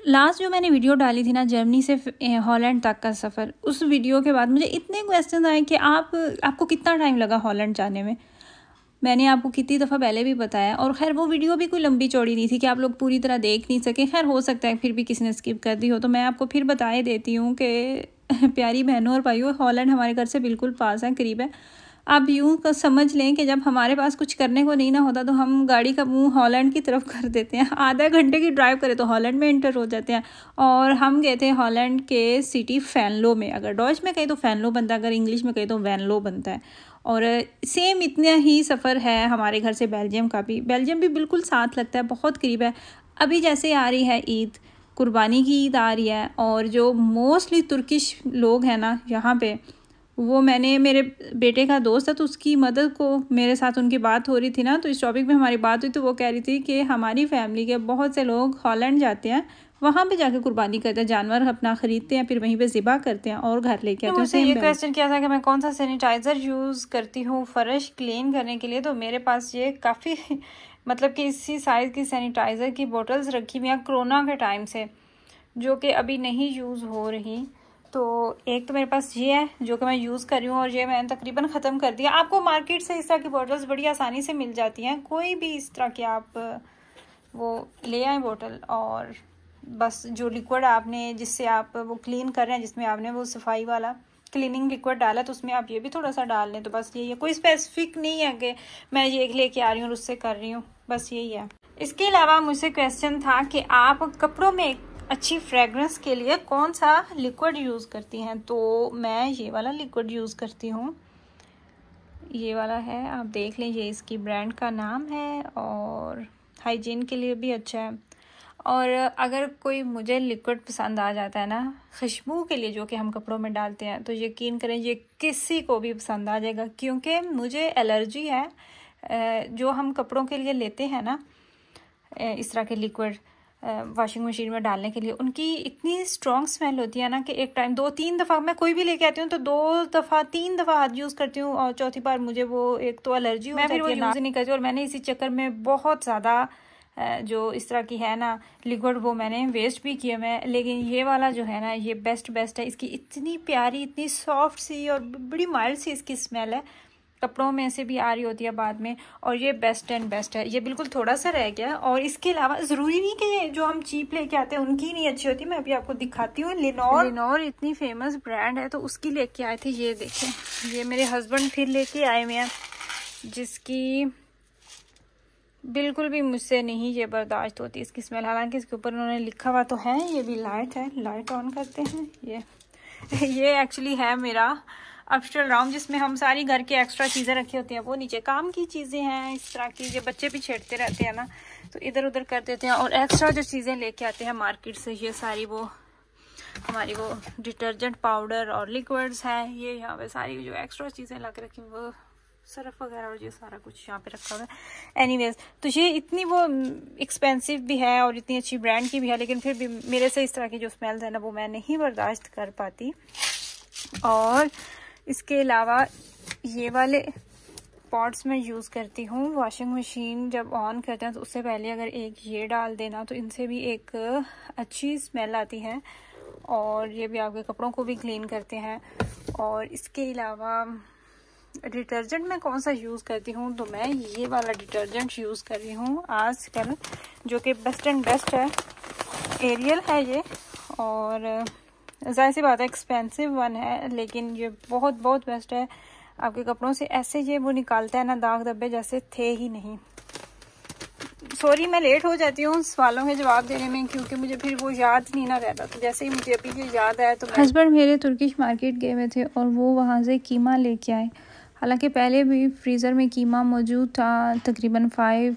Last जो मैंने video डाली थी ना, जर्मनी से हॉलैंड तक का सफ़र, उस वीडियो के बाद मुझे इतने क्वेश्चन आए कि आपको कितना टाइम लगा हॉलैंड जाने में। मैंने आपको कितनी दफ़ा पहले भी बताया, और खैर वो वीडियो भी कोई लंबी चौड़ी नहीं थी कि आप लोग पूरी तरह देख नहीं सके। खैर हो सकता है फिर भी किसी ने स्किप कर दी हो, तो मैं आपको फिर बताए देती हूँ कि प्यारी बहनों और भाइयों, हॉलैंड हमारे घर से बिल्कुल पास है, करीब है। आप यूँ समझ लें कि जब हमारे पास कुछ करने को नहीं ना होता तो हम गाड़ी का मुंह हॉलैंड की तरफ कर देते हैं। आधा घंटे की ड्राइव करें तो हॉलैंड में एंटर हो जाते हैं। और हम गए थे हॉलैंड के सिटी फैनलो में। अगर डॉच में कहीं तो फैनलो बनता है, अगर इंग्लिश में कहीं तो वैनलो बनता है। और सेम इतना ही सफ़र है हमारे घर से बेल्जियम का भी। बेल्जियम भी बिल्कुल साथ लगता है, बहुत करीब है। अभी जैसे आ रही है ईद, कुर्बानी की ईद आ रही है, और जो मोस्टली तुर्किश लोग हैं ना यहाँ पे, वो मैंने मेरे बेटे का दोस्त है तो उसकी मदद को मेरे साथ उनकी बात हो रही थी ना, तो इस टॉपिक में हमारी बात हुई तो वो कह रही थी कि हमारी फैमिली के बहुत से लोग हॉलैंड जाते हैं, वहाँ पे जाके कुर्बानी करते हैं, जानवर अपना ख़रीदते हैं, फिर वहीं पे ज़िबा करते हैं और घर लेके आते हैं। मुझसे ये क्वेश्चन किया था कि मैं कौन सा सैनिटाइज़र यूज़ करती हूँ फ़र्श क्लीन करने के लिए, तो मेरे पास ये काफ़ी मतलब कि इसी साइज़ की सैनिटाइज़र की बोटल्स रखी हुई हैं कोरोना के टाइम से, जो कि अभी नहीं यूज़ हो रही। तो एक तो मेरे पास ये है जो कि मैं यूज़ कर रही हूँ, और ये मैंने तकरीबन ख़त्म कर दिया। आपको मार्केट से इस तरह की बोटल्स बड़ी आसानी से मिल जाती हैं, कोई भी इस तरह की आप वो ले आए बोतल, और बस जो लिक्विड आपने जिससे आप वो क्लीन कर रहे हैं, जिसमें आपने वो सफाई वाला क्लीनिंग लिक्विड डाला, तो उसमें आप ये भी थोड़ा सा डाल लें। तो बस यही है, कोई स्पेसिफिक नहीं है कि मैं ये लेके आ रही हूँ और उससे कर रही हूँ, बस यही है। इसके अलावा मुझसे क्वेश्चन था कि आप कपड़ों में अच्छी फ्रेगरेंस के लिए कौन सा लिक्विड यूज़ करती हैं, तो मैं ये वाला लिक्विड यूज़ करती हूँ। ये वाला है, आप देख लें, ये इसकी ब्रांड का नाम है, और हाइजीन के लिए भी अच्छा है। और अगर कोई मुझे लिक्विड पसंद आ जाता है ना खुशबू के लिए, जो कि हम कपड़ों में डालते हैं, तो यकीन करें ये किसी को भी पसंद आ जाएगा, क्योंकि मुझे एलर्जी है। जो हम कपड़ों के लिए लेते हैं ना इस तरह के लिक्विड वॉशिंग मशीन में डालने के लिए, उनकी इतनी स्ट्रॉन्ग स्मेल होती है ना कि एक टाइम 2-3 दफ़ा मैं कोई भी लेके आती हूँ तो 2-3 दफ़ा हाथ यूज़ करती हूँ, और चौथी बार मुझे वो एक तो एलर्जी हो जाती है, मैं फिर वो यूज़ नहीं करती। और मैंने इसी चक्कर में बहुत ज़्यादा जो इस तरह की है ना लिक्विड, वो मैंने वेस्ट भी किया मैं। लेकिन ये वाला जो है ना, ये बेस्ट है। इसकी इतनी प्यारी, इतनी सॉफ्ट सी और बड़ी माइल्ड सी इसकी स्मेल है, कपड़ों में से भी आ रही होती है बाद में, और ये बेस्ट है। ये बिल्कुल थोड़ा सा रह गया। और इसके अलावा ज़रूरी नहीं कि जो हम चीप लेके आते हैं उनकी नहीं अच्छी होती। मैं अभी आपको दिखाती हूँ। लिनोर इतनी फेमस ब्रांड है, तो उसकी लेके आए थे। ये देखें, ये मेरे हस्बैंड फिर लेके आए हुए हैं, जिसकी बिल्कुल भी मुझसे नहीं ये बर्दाश्त होती इसकी स्मेल। हालांकि इसके ऊपर उन्होंने लिखा हुआ तो है। ये भी लाइट है, लाइट ऑन करते हैं। ये एक्चुअली है मेरा अपस्टल राउंड, जिसमें हम सारी घर की एक्स्ट्रा चीज़ें रखी होती हैं। वो नीचे काम की चीज़ें हैं इस तरह की, ये बच्चे भी छेड़ते रहते हैं ना, तो इधर उधर कर देते हैं। और एक्स्ट्रा जो चीज़ें लेके आते हैं मार्केट से, ये सारी वो हमारी वो डिटर्जेंट पाउडर और लिक्विड्स हैं। ये यहाँ पे सारी जो एक्स्ट्रा चीज़ें ला के रखी, वो सर्फ वगैरह और ये सारा कुछ यहाँ पे रखा हुआ है। एनीवेज, तो ये इतनी वो एक्सपेंसिव भी है और इतनी अच्छी ब्रांड की भी है, लेकिन फिर भी मेरे से इस तरह की जो स्मेल्स है ना, वो मैं नहीं बर्दाश्त कर पाती। और इसके अलावा ये वाले पॉट्स में यूज़ करती हूँ। वॉशिंग मशीन जब ऑन करते हैं तो उससे पहले अगर एक ये डाल देना, तो इनसे भी एक अच्छी स्मेल आती है, और ये भी आपके कपड़ों को भी क्लीन करते हैं। और इसके अलावा डिटर्जेंट में कौन सा यूज़ करती हूँ, तो मैं ये वाला डिटर्जेंट यूज़ कर रही हूँ आजकल, जो कि बेस्ट है। एरियल है ये, और ज़ाहिर सी बात है एक्सपेंसिव वन है, लेकिन ये बहुत बेस्ट है। आपके कपड़ों से ऐसे ये वो निकालता है ना दाग धब्बे, जैसे थे ही नहीं। सॉरी मैं लेट हो जाती हूँ सवालों के जवाब देने में, क्योंकि मुझे फिर वो याद नहीं ना रहता। तो जैसे ही मुझे अभी ये याद आया, तो हस्बैंड मेरे तुर्किश मार्केट गए हुए थे और वो वहाँ से कीमा लेके आए। हालांकि पहले भी फ्रीज़र में कीमा मौजूद था, तकरीबन 5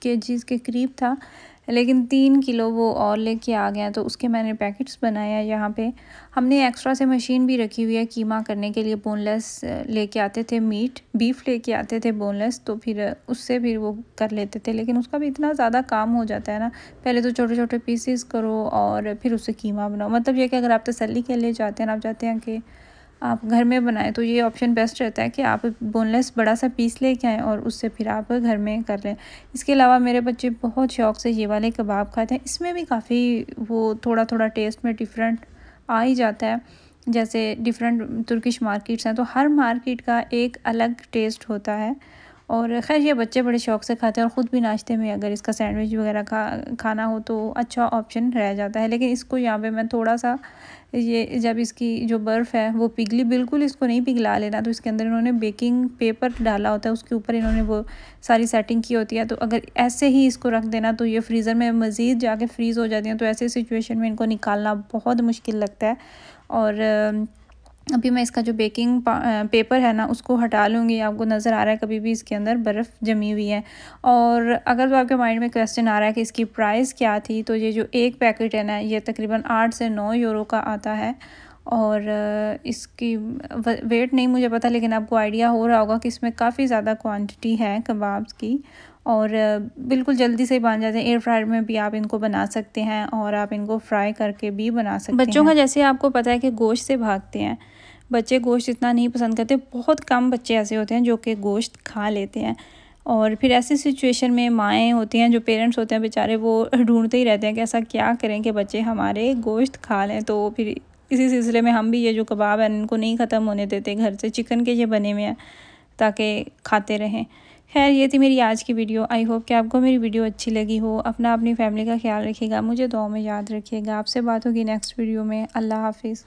kg के करीब था, लेकिन 3 किलो वो और लेके आ गया, तो उसके मैंने पैकेट्स बनाया। यहाँ पे हमने एक्स्ट्रा से मशीन भी रखी हुई है कीमा करने के लिए। बोनलेस लेके आते थे, बीफ लेके आते थे बोनलेस, तो फिर उससे फिर वो कर लेते थे। लेकिन उसका भी इतना ज़्यादा काम हो जाता है ना, पहले तो छोटे छोटे पीसेस करो और फिर उससे कीमा बनाओ। मतलब ये कि अगर आप तसल्ली के लिए चाहते हैं, आप चाहते हैं कि आप घर में बनाएं तो ये ऑप्शन बेस्ट रहता है कि आप बोनलेस बड़ा सा पीस लेके आएँ और उससे फिर आप घर में कर लें। इसके अलावा मेरे बच्चे बहुत शौक़ से ये वाले कबाब खाते हैं। इसमें भी काफ़ी वो थोड़ा थोड़ा टेस्ट में डिफरेंट आ ही जाता है। जैसे डिफरेंट तुर्किश मार्केट्स हैं तो हर मार्केट का एक अलग टेस्ट होता है। और ख़ैर ये बच्चे बड़े शौक़ से खाते हैं और ख़ुद भी नाश्ते में अगर इसका सैंडविच वगैरह खाना हो तो अच्छा ऑप्शन रह जाता है। लेकिन इसको यहाँ पे मैं थोड़ा सा ये जब इसकी जो बर्फ़ है वो पिघली, बिल्कुल इसको नहीं पिघला लेना, तो इसके अंदर इन्होंने बेकिंग पेपर डाला होता है, उसके ऊपर इन्होंने वो सारी सेटिंग की होती है। तो अगर ऐसे ही इसको रख देना तो ये फ्रीज़र में मज़ीद जाके फ्रीज़ हो जाती हैं। तो ऐसे सिचुएशन में इनको निकालना बहुत मुश्किल लगता है। और अभी मैं इसका जो बेकिंग पेपर है ना उसको हटा लूँगी। आपको नज़र आ रहा है कभी भी इसके अंदर बर्फ़ जमी हुई है। और अगर तो आपके माइंड में क्वेश्चन आ रहा है कि इसकी प्राइस क्या थी, तो ये जो एक पैकेट है ना ये तकरीबन 8 से 9 यूरो का आता है। और इसकी वेट नहीं मुझे पता, लेकिन आपको आइडिया हो रहा होगा कि इसमें काफ़ी ज़्यादा क्वांटिटी है कबाब्स की और बिल्कुल जल्दी से बन जाते हैं। एयर फ्रायर में भी आप इनको बना सकते हैं और आप इनको फ्राई करके भी बना सकते हैं। बच्चों का जैसे आपको पता है कि गोश्त से भागते हैं बच्चे, गोश्त इतना नहीं पसंद करते। बहुत कम बच्चे ऐसे होते हैं जो कि गोश्त खा लेते हैं। और फिर ऐसी सिचुएशन में माएँ होती हैं, जो पेरेंट्स होते हैं बेचारे, वो ढूंढते ही रहते हैं कि ऐसा क्या करें कि बच्चे हमारे गोश्त खा लें। तो फिर इसी सिलसिले में हम भी ये जो कबाब हैं इनको नहीं ख़त्म होने देते। घर से चिकन के ये बने हुए हैं ताकि खाते रहें। खैर ये थी मेरी आज की वीडियो। आई होप कि आपको मेरी वीडियो अच्छी लगी हो। अपनी फैमिली का ख्याल रखिएगा, मुझे दुआ में याद रखिएगा। आपसे बात होगी नेक्स्ट वीडियो में। अल्लाह हाफिज़।